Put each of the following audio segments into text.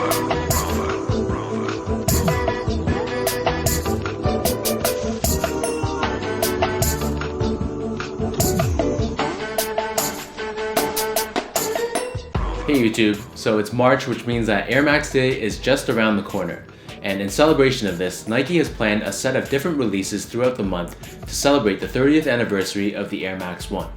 Hey YouTube, so it's March, which means that Air Max Day is just around the corner. And in celebration of this, Nike has planned a set of different releases throughout the month to celebrate the 30th anniversary of the Air Max 1.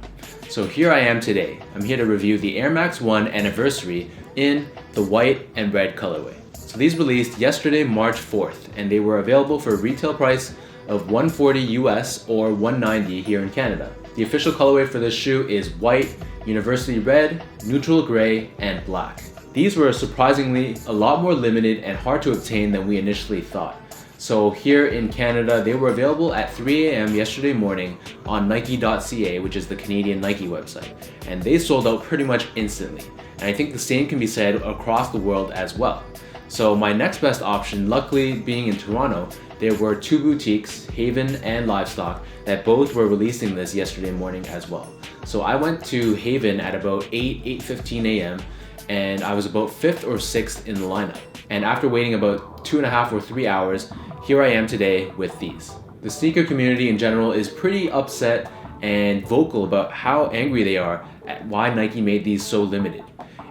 So here I am today. I'm here to review the Air Max 1 anniversary in the white and red colorway. So these released yesterday, March 4th, and they were available for a retail price of $140 US or $190 here in Canada. The official colorway for this shoe is white, university red, neutral gray, and black. These were surprisingly a lot more limited and hard to obtain than we initially thought. So here in Canada, they were available at 3 a.m. yesterday morning on Nike.ca, which is the Canadian Nike website. And they sold out pretty much instantly. And I think the same can be said across the world as well. So my next best option, luckily being in Toronto, there were two boutiques, Haven and Livestock, that both were releasing this yesterday morning as well. So I went to Haven at about 8:15 a.m. and I was about 5th or 6th in the lineup. And after waiting about 2.5 or 3 hours, here I am today with these. The sneaker community in general is pretty upset and vocal about how angry they are at why Nike made these so limited.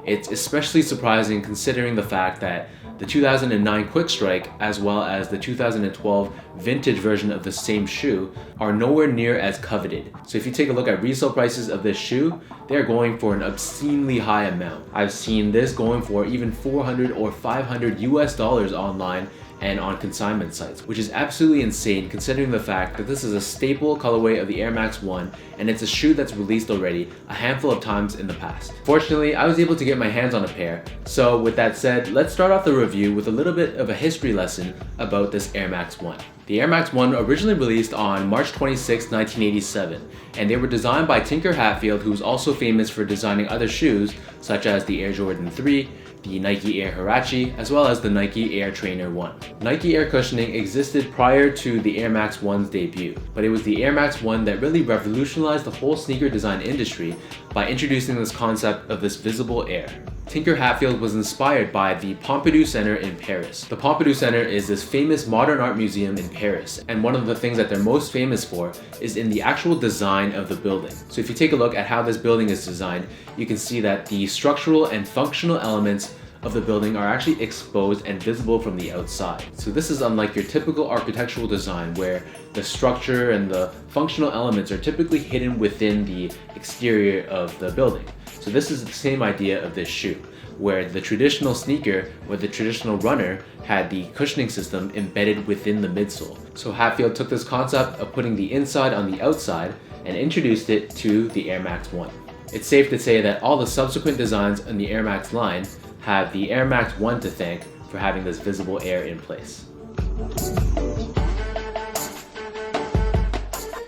It's especially surprising considering the fact that the 2009 Quick Strike as well as the 2012 vintage version of the same shoe are nowhere near as coveted. So if you take a look at resale prices of this shoe, they're going for an obscenely high amount. I've seen this going for even $400 or $500 US online and on consignment sites, which is absolutely insane considering the fact that this is a staple colorway of the Air Max 1 and it's a shoe that's released already a handful of times in the past. Fortunately, I was able to get my hands on a pair, so with that said, let's start off the review with a little bit of a history lesson about this Air Max 1. The Air Max 1 originally released on March 26, 1987, and they were designed by Tinker Hatfield, who's also famous for designing other shoes such as the Air Jordan 3, the Nike Air Huarache, as well as the Nike Air Trainer 1. Nike Air cushioning existed prior to the Air Max 1's debut, but it was the Air Max 1 that really revolutionized the whole sneaker design industry by introducing this concept of this visible air. Tinker Hatfield was inspired by the Pompidou Center in Paris. The Pompidou Center is this famous modern art museum in Paris, and one of the things that they're most famous for is in the actual design of the building. So if you take a look at how this building is designed, you can see that the structural and functional elements of the building are actually exposed and visible from the outside. So this is unlike your typical architectural design where the structure and the functional elements are typically hidden within the exterior of the building. So this is the same idea of this shoe, where the traditional sneaker or the traditional runner had the cushioning system embedded within the midsole. So Hatfield took this concept of putting the inside on the outside and introduced it to the Air Max 1. It's safe to say that all the subsequent designs in the Air Max line have the Air Max 1 to thank for having this visible air in place.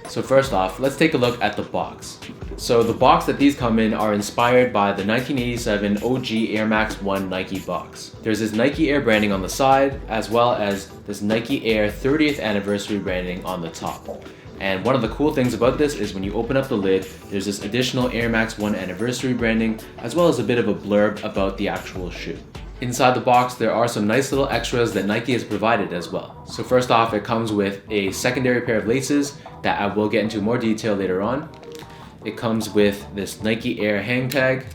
So first off, let's take a look at the box. So the box that these come in are inspired by the 1987 OG Air Max 1 Nike box. There's this Nike Air branding on the side, as well as this Nike Air 30th anniversary branding on the top. And one of the cool things about this is when you open up the lid, there's this additional Air Max 1 anniversary branding, as well as a bit of a blurb about the actual shoe. Inside the box, there are some nice little extras that Nike has provided as well. So first off, it comes with a secondary pair of laces that I will get into more detail later on. It comes with this Nike Air hang tag.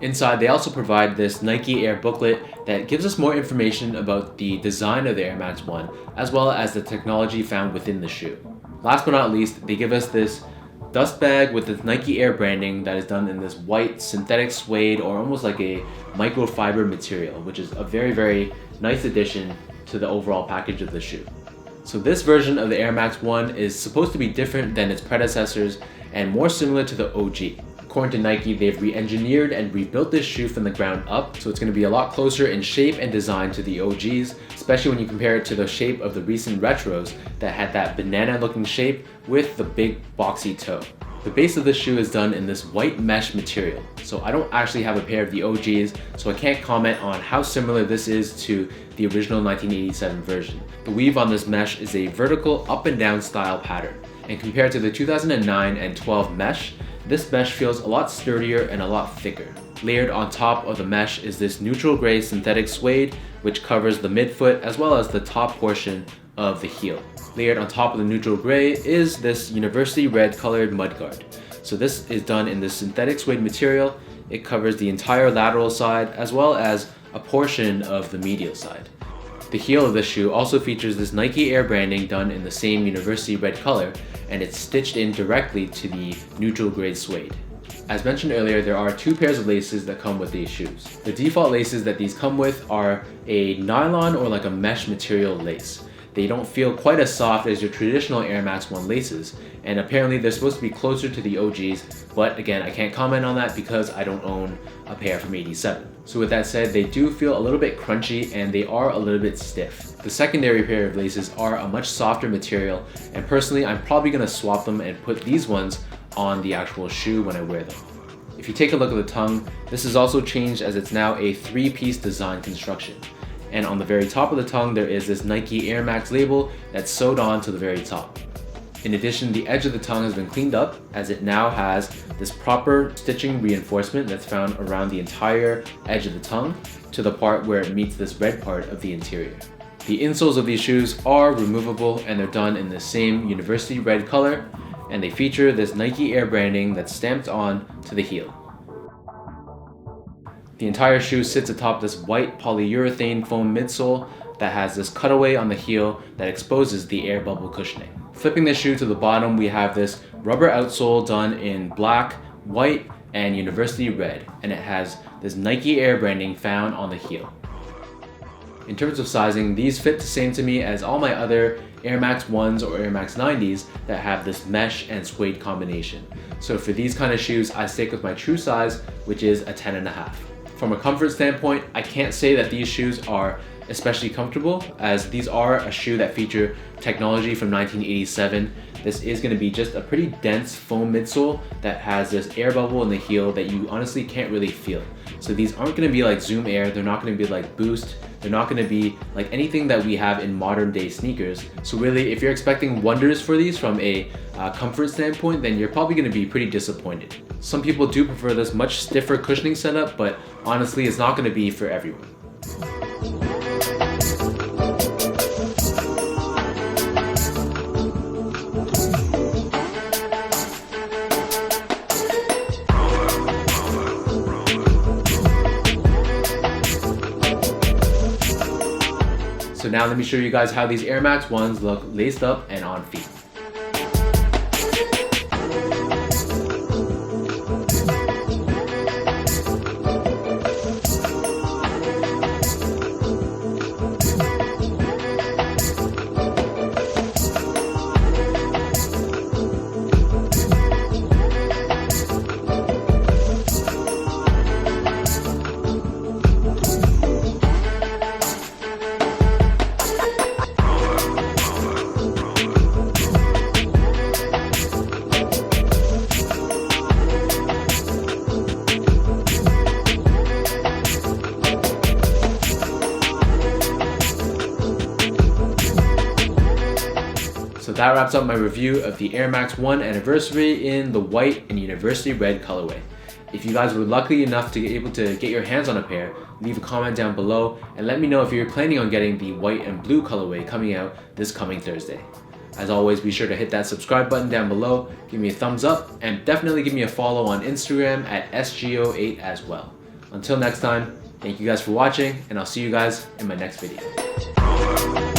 Inside, they also provide this Nike Air booklet that gives us more information about the design of the Air Max 1, as well as the technology found within the shoe. Last but not least, they give us this dust bag with the Nike Air branding that is done in this white synthetic suede or almost like a microfiber material, which is a very, very nice addition to the overall package of the shoe. So this version of the Air Max 1 is supposed to be different than its predecessors and more similar to the OG. According to Nike, they've re-engineered and rebuilt this shoe from the ground up, so it's going to be a lot closer in shape and design to the OGs, especially when you compare it to the shape of the recent retros that had that banana-looking shape with the big boxy toe. The base of this shoe is done in this white mesh material, so I don't actually have a pair of the OGs, so I can't comment on how similar this is to the original 1987 version. The weave on this mesh is a vertical up and down style pattern, and compared to the 2009 and 12 mesh, this mesh feels a lot sturdier and a lot thicker. Layered on top of the mesh is this neutral gray synthetic suede, which covers the midfoot as well as the top portion of the heel. Layered on top of the neutral gray is this university red colored mudguard. So this is done in this synthetic suede material. It covers the entire lateral side as well as a portion of the medial side. The heel of this shoe also features this Nike Air branding done in the same university red color, and it's stitched in directly to the neutral gray suede. As mentioned earlier, there are 2 pairs of laces that come with these shoes. The default laces that these come with are a nylon or like a mesh material lace. They don't feel quite as soft as your traditional Air Max 1 laces, and apparently they're supposed to be closer to the OGs, but again, I can't comment on that because I don't own a pair from '87. So with that said, they do feel a little bit crunchy and they are a little bit stiff. The secondary pair of laces are a much softer material, and personally, I'm probably gonna swap them and put these ones on the actual shoe when I wear them. If you take a look at the tongue, this is also changed as it's now a 3-piece design construction. And on the very top of the tongue, there is this Nike Air Max label that's sewed on to the very top. In addition, the edge of the tongue has been cleaned up as it now has this proper stitching reinforcement that's found around the entire edge of the tongue to the part where it meets this red part of the interior. The insoles of these shoes are removable and they're done in the same university red color, and they feature this Nike Air branding that's stamped on to the heel. The entire shoe sits atop this white polyurethane foam midsole that has this cutaway on the heel that exposes the air bubble cushioning. Flipping the shoe to the bottom, we have this rubber outsole done in black, white, and university red, and it has this Nike Air branding found on the heel. In terms of sizing, these fit the same to me as all my other Air Max 1s or Air Max 90s that have this mesh and suede combination. So for these kind of shoes, I stick with my true size, which is a 10.5. From a comfort standpoint, I can't say that these shoes are especially comfortable, as these are a shoe that feature technology from 1987. This is going to be just a pretty dense foam midsole that has this air bubble in the heel that you honestly can't really feel. So these aren't going to be like Zoom Air, they're not going to be like Boost, they're not going to be like anything that we have in modern day sneakers. So really, if you're expecting wonders for these from a comfort standpoint, then you're probably going to be pretty disappointed. Some people do prefer this much stiffer cushioning setup, but honestly, it's not going to be for everyone. So now let me show you guys how these Air Max 1s look laced up and on feet. So that wraps up my review of the Air Max 1 Anniversary in the white and university red colorway. If you guys were lucky enough to be able to get your hands on a pair, leave a comment down below and let me know if you're planning on getting the white and blue colorway coming out this coming Thursday. As always, be sure to hit that subscribe button down below, give me a thumbs up, and definitely give me a follow on Instagram at SGO8 as well. Until next time, thank you guys for watching, and I'll see you guys in my next video.